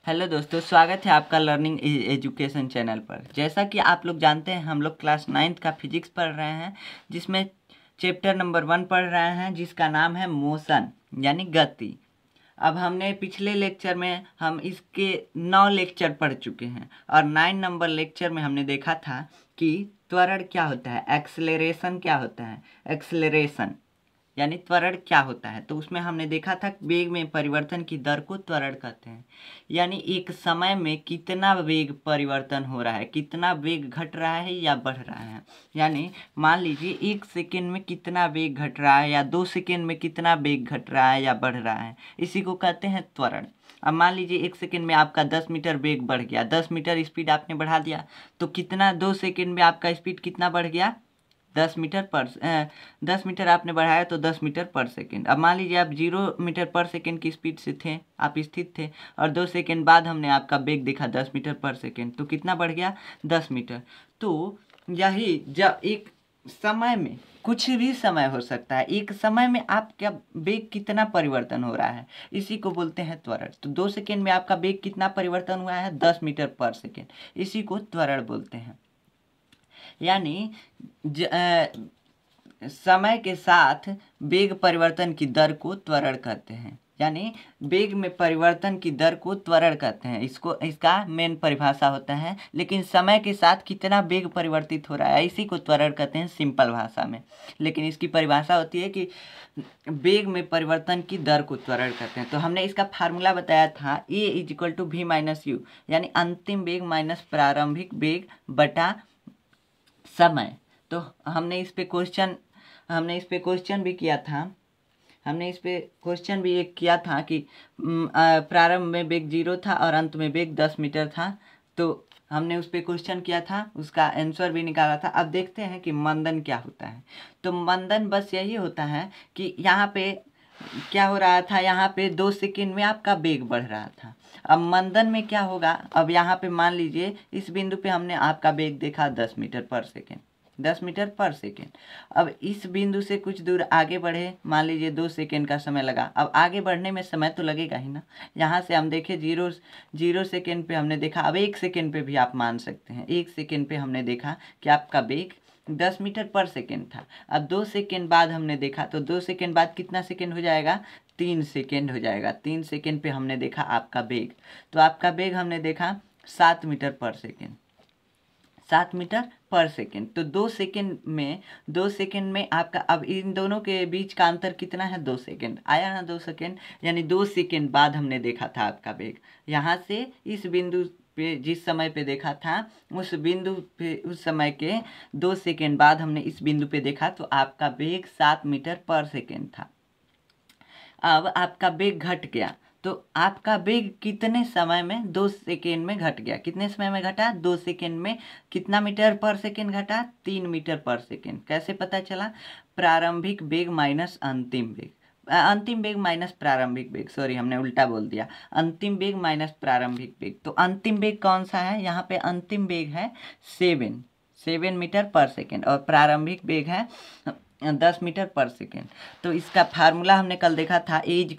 Hello दोस्तों, स्वागत है आपका लर्निंग एजुकेशन चैनल पर। जैसा कि आप लोग जानते हैं, हम लोग क्लास 9th का फिजिक्स पढ़ रहे हैं, जिसमें चैप्टर नंबर 1 पढ़ रहे हैं, जिसका नाम है मोशन यानी गति। अब हमने पिछले लेक्चर में हम इसके 9 लेक्चर पढ़ चुके हैं और 9 नंबर लेक्चर में हमने देखा था कि त्वरण क्या होता है, एक्सेलरेशन क्या होता है, एक्सेलरेशन यानी त्वरण क्या होता है। तो उसमें हमने देखा था वेग में परिवर्तन की दर को त्वरण कहते हैं, यानी एक समय में कितना वेग परिवर्तन हो रहा है, कितना वेग घट रहा है या बढ़ रहा है। यानी मान लीजिए 1 सेकेंड में कितना वेग घट रहा है या 2 सेकेंड में कितना वेग घट रहा है या बढ़ रहा है, इसी को कहते हैं त्वरण। अब मान लीजिए 1 सेकेंड में आपका 10 मीटर वेग बढ़ गया, 10 मीटर स्पीड आपने बढ़ा दिया, तो कितना 2 सेकेंड में आपका स्पीड कितना बढ़ गया, 10 मीटर आपने बढ़ाया तो 10 मीटर पर सेकेंड। अब मान लीजिए आप 0 मीटर पर सेकेंड की स्पीड से थे, आप स्थित थे और 2 सेकेंड बाद हमने आपका वेग देखा 10 मीटर पर सेकेंड, तो कितना बढ़ गया, 10 मीटर। तो यही जब एक समय में कुछ भी समय हो सकता है, एक समय में आपका वेग कितना परिवर्तन हो रहा है, इसी को बोलते हैं त्वरण। तो 2 सेकेंड में आपका वेग कितना परिवर्तन हुआ है, 10 मीटर पर सेकेंड, इसी को त्वरण बोलते हैं। यानी समय के साथ वेग परिवर्तन की दर को त्वरण कहते हैं, यानी वेग में परिवर्तन की दर को त्वरण कहते हैं। इसका मेन परिभाषा होता है, लेकिन समय के साथ कितना वेग परिवर्तित हो रहा है, इसी को त्वरण कहते हैं सिंपल भाषा में। लेकिन इसकी परिभाषा होती है कि वेग में परिवर्तन की दर को त्वरण कहते हैं। तो हमने इसका फार्मूला बताया था, A=v-u, यानी अंतिम वेग माइनस प्रारंभिक वेग बटा समय। तो हमने इस पे क्वेश्चन भी किया था, एक किया था कि प्रारंभ में वेग 0 था और अंत में वेग 10 मीटर था। तो हमने उस पे क्वेश्चन किया था, उसका आंसर भी निकाला था। अब देखते हैं कि मंदन क्या होता है। तो मंदन बस यही होता है कि यहाँ पे क्या हो रहा था, यहाँ पे 2 सेकेंड में आपका वेग बढ़ रहा था। अब मंदन में क्या होगा, अब यहाँ पे मान लीजिए इस बिंदु पे हमने आपका वेग देखा 10 मीटर पर सेकेंड, 10 मीटर पर सेकेंड। अब इस बिंदु से कुछ दूर आगे बढ़े, मान लीजिए 2 सेकेंड का समय लगा। अब आगे बढ़ने में समय तो लगेगा ही ना। यहाँ से हम देखें 0 सेकेंड पे हमने देखा, अब 1 सेकेंड पे भी आप मान सकते हैं, 1 सेकेंड पे हमने देखा कि आपका वेग 10 मीटर पर सेकेंड था। अब 2 सेकेंड बाद हमने देखा, तो 2 सेकेंड बाद कितना सेकेंड हो जाएगा, 3 सेकेंड हो जाएगा। 3 सेकेंड पे हमने देखा आपका वेग, तो आपका वेग हमने देखा 7 मीटर पर सेकेंड, 7 मीटर पर सेकेंड। तो 2 सेकेंड में आपका, अब इन दोनों के बीच का अंतर कितना है, 2 सेकेंड आया ना, 2 सेकेंड, यानी 2 सेकेंड बाद हमने देखा था आपका वेग। यहाँ से इस बिंदु पे जिस समय पे देखा था, उस बिंदु पे उस समय के 2 सेकेंड बाद हमने इस बिंदु पे देखा, तो आपका वेग 7 मीटर पर सेकेंड था। अब आपका वेग घट गया, तो आपका वेग कितने समय में, 2 सेकेंड में घट गया। कितने समय में घटा, 2 सेकेंड में कितना मीटर पर सेकेंड घटा, 3 मीटर पर सेकेंड। कैसे पता चला, प्रारंभिक वेग माइनस अंतिम वेग, अंतिम वेग माइनस प्रारंभिक वेग, सॉरी हमने उल्टा बोल दिया, अंतिम वेग माइनस प्रारंभिक वेग। तो अंतिम वेग कौन सा है, यहाँ पे अंतिम वेग है 7 मीटर पर सेकेंड और प्रारंभिक वेग है 10 मीटर पर सेकेंड। तो इसका फार्मूला हमने कल देखा था, A=v-u/t।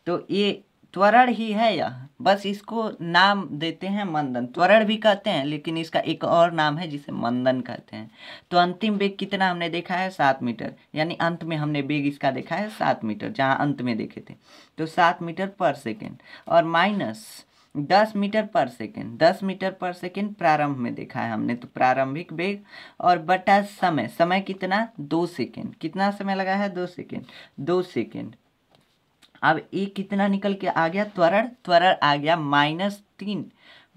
तो ये त्वरण ही है, यह बस इसको नाम देते हैं मंदन। त्वरण भी कहते हैं, लेकिन इसका एक और नाम है जिसे मंदन कहते हैं। तो अंतिम वेग कितना हमने देखा है, 7 मीटर, यानी अंत में हमने वेग इसका देखा है 7 मीटर, जहाँ अंत में देखे थे। तो 7 मीटर पर सेकेंड और माइनस 10 मीटर पर सेकेंड, 10 मीटर पर सेकेंड प्रारंभ में देखा है हमने, तो प्रारंभिक वेग और बटा समय कितना, 2 सेकेंड। कितना समय लगा है, 2 सेकेंड, 2 सेकेंड। अब ये कितना निकल के आ गया, त्वरण आ गया -3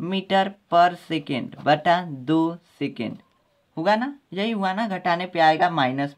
मीटर पर सेकेंड बटा 2 सेकेंड। होगा ना, यही हुआ ना, घटाने पे आएगा माइनस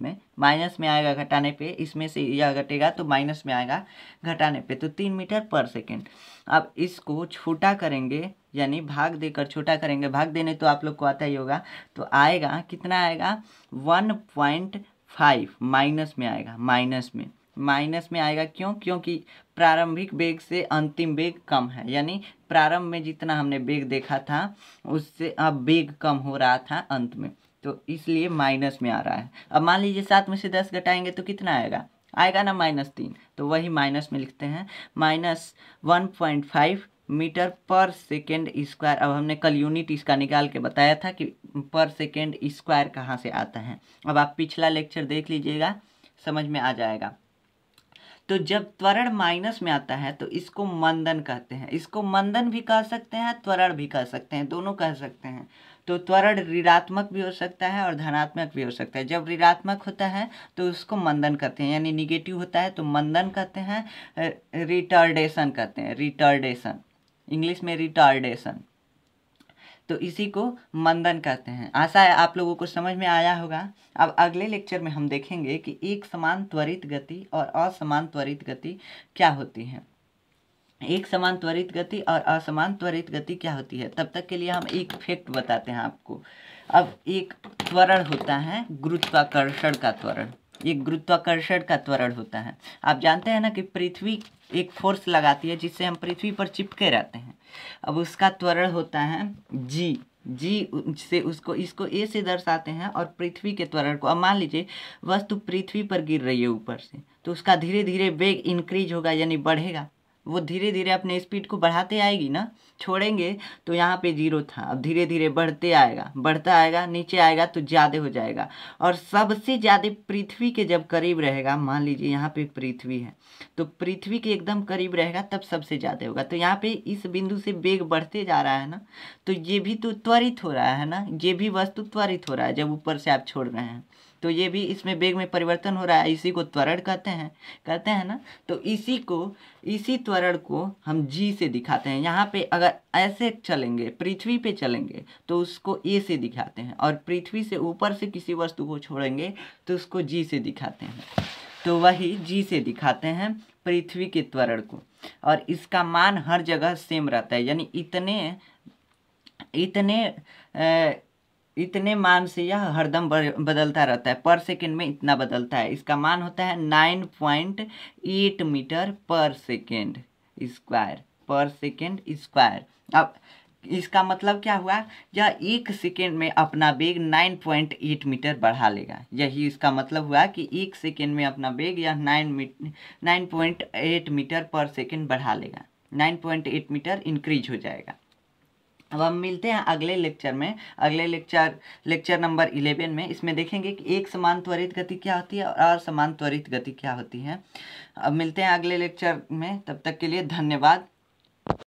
में आएगा घटाने पे, इसमें से यह घटेगा तो माइनस में आएगा घटाने पे, तो 3 मीटर पर सेकेंड। अब इसको छोटा करेंगे, यानी भाग देकर छोटा करेंगे, भाग देने तो आप लोग को आता ही होगा, तो आएगा कितना आएगा, 1.5 माइनस में आएगा, माइनस में आएगा। क्यों, क्योंकि प्रारंभिक वेग से अंतिम वेग कम है, यानी प्रारंभ में जितना हमने वेग देखा था उससे अब वेग कम हो रहा था अंत में, तो इसलिए माइनस में आ रहा है। अब मान लीजिए 7 में से 10 घटाएंगे तो कितना आएगा, आएगा ना -3, तो वही माइनस में लिखते हैं -1.5 मीटर पर सेकेंड स्क्वायर। अब हमने कल यूनिट इसका निकाल के बताया था कि पर सेकेंड स्क्वायर कहाँ से आता है। अब आप पिछला लेक्चर देख लीजिएगा, समझ में आ जाएगा। तो जब त्वरण माइनस में आता है तो इसको मंदन कहते हैं। इसको मंदन भी कह सकते हैं, त्वरण भी कह सकते हैं, दोनों कह सकते हैं। तो त्वरण ऋणात्मक भी हो सकता है और धनात्मक भी हो सकता है। जब ऋणात्मक होता है तो उसको मंदन कहते हैं, यानी निगेटिव होता है तो मंदन कहते हैं, रिटार्डेशन कहते हैं, रिटार्डेशन, इंग्लिश में रिटार्डेशन। तो इसी को मंदन कहते हैं। आशा है आप लोगों को समझ में आया होगा। अब अगले लेक्चर में हम देखेंगे कि एक समान त्वरित गति और असमान त्वरित गति क्या होती है। एक समान त्वरित गति और असमान त्वरित गति क्या होती है। तब तक के लिए हम एक फैक्ट बताते हैं आपको। अब एक त्वरण होता है गुरुत्वाकर्षण का त्वरण, एक गुरुत्वाकर्षण का त्वरण होता है। आप जानते हैं ना कि पृथ्वी एक फोर्स लगाती है जिससे हम पृथ्वी पर चिपके रहते हैं। अब उसका त्वरण होता है जी से इसको ए से दर्शाते हैं और पृथ्वी के त्वरण को। अब मान लीजिए वस्तु पृथ्वी पर गिर रही है ऊपर से, तो उसका धीरे धीरे वेग इंक्रीज होगा, यानी बढ़ेगा। वो धीरे धीरे अपने स्पीड को बढ़ाते आएगी ना, छोड़ेंगे तो यहाँ पे 0 था, अब धीरे धीरे बढ़ते आएगा, बढ़ता आएगा, नीचे आएगा तो ज़्यादा हो जाएगा। और सबसे ज़्यादा पृथ्वी के जब करीब रहेगा, मान लीजिए यहाँ पे पृथ्वी है तो पृथ्वी के एकदम करीब रहेगा तब सबसे ज़्यादा होगा। तो यहाँ पे इस बिंदु से वेग बढ़ते जा रहा है ना, तो ये भी तो त्वरित हो रहा है ना, ये भी वस्तु त्वरित हो रहा है जब ऊपर से आप छोड़ रहे हैं, तो ये भी इसमें वेग में परिवर्तन हो रहा है, इसी को त्वरण कहते हैं ना। तो इसी त्वरण को हम जी से दिखाते हैं। यहाँ पे अगर ऐसे चलेंगे, पृथ्वी पे चलेंगे तो उसको ए से दिखाते हैं, और पृथ्वी से ऊपर से किसी वस्तु को छोड़ेंगे तो उसको जी से दिखाते हैं। तो वही जी से दिखाते हैं पृथ्वी के त्वरण को, और इसका मान हर जगह सेम रहता है, यानी इतने मान से यह हरदम बदलता रहता है। पर सेकंड में इतना बदलता है। इसका मान होता है 9.8 मीटर पर सेकंड स्क्वायर। अब इसका मतलब क्या हुआ, यह 1 सेकेंड में अपना वेग 9.8 मीटर बढ़ा लेगा। यही इसका मतलब हुआ कि 1 सेकेंड में अपना वेग यह 9.8 मीटर पर सेकेंड बढ़ा लेगा, 9.8 मीटर इंक्रीज हो जाएगा। अब हम मिलते हैं अगले लेक्चर में, अगले लेक्चर नंबर 11 में। इसमें देखेंगे कि एक समान त्वरित गति क्या होती है और असमान त्वरित गति क्या होती है। अब मिलते हैं अगले लेक्चर में, तब तक के लिए धन्यवाद।